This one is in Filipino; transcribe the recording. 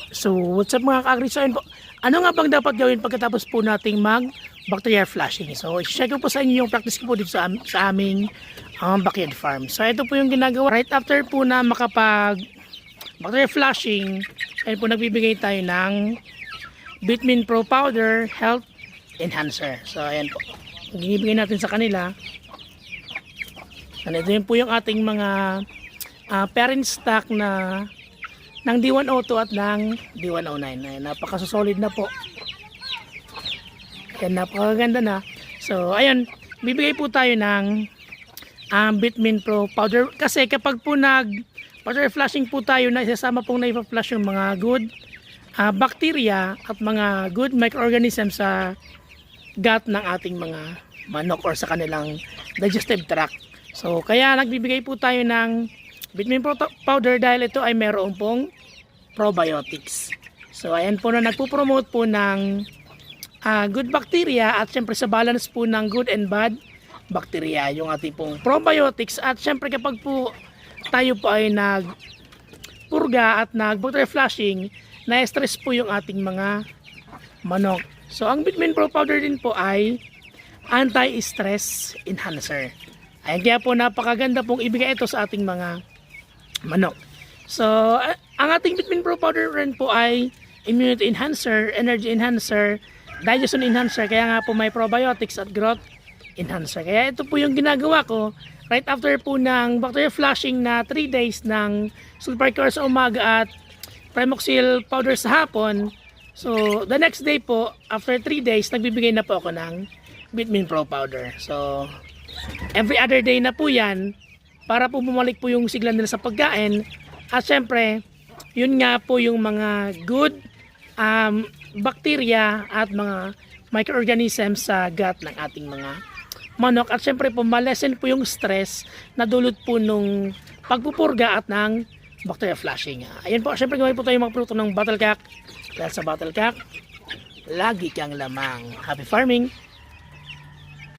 So, what's up mga ka-agri? So, ayun po, ano nga bang dapat gawin pagkatapos po nating mag-bacterial flushing? So, i-share ko po sa inyo yung practice ko po dito sa aming backyard farm. So, ito po yung ginagawa. Right after po na makapag-bacterial flushing, ayun po, nagbibigay tayo ng Vitamin Pro Powder Health Enhancer. So, ayan po. Ginibigay natin sa kanila. And ito yun po yung ating mga parent stock na ng D102 at ng D109. Ayan, napaka-solid na po. Ayan, napakaganda na. So, ayun, bibigay po tayo ng Vitamin Pro Powder. Kasi kapag po powder flushing po tayo, na isasama pong na-flush yung mga good bacteria at mga good microorganisms sa gut ng ating mga manok or sa kanilang digestive tract. So, kaya nagbibigay po tayo ng Vitamin Pro Powder dahil ito ay meron pong probiotics. So, ayan po na nagpo-promote po ng good bacteria at syempre sa balance po ng good and bad bacteria yung ating pong probiotics. At syempre kapag po tayo po ay nagpurga at nag-bacterial flushing, na-stress po yung ating mga manok. So, ang Vitamin Pro Powder din po ay anti-stress enhancer. Ayan, kaya po napakaganda pong ibigay ito sa ating mga manok. So, ang ating Vitamin Pro Powder rin po ay immunity enhancer, energy enhancer, digestion enhancer, kaya nga po may probiotics at growth enhancer. Kaya ito po yung ginagawa ko right after po ng bacterial flushing na 3 days ng sulfuric sa umaga at Primoxil powder sa hapon. So, the next day po, after 3 days, nagbibigay na po ako ng Vitamin Pro Powder. So, every other day na po yan para po bumalik po yung sigla nila sa pagkain. At syempre, yun nga po yung mga good bacteria at mga microorganisms sa gut ng ating mga manok. At syempre po, malesen po yung stress na dulot po nung pagpupurga at ng bacterial flushing. Ayan po, syempre gawin po tayo mga produkto ng Battlecac. Dahil sa Battlecac, lagi kang lamang. Happy farming!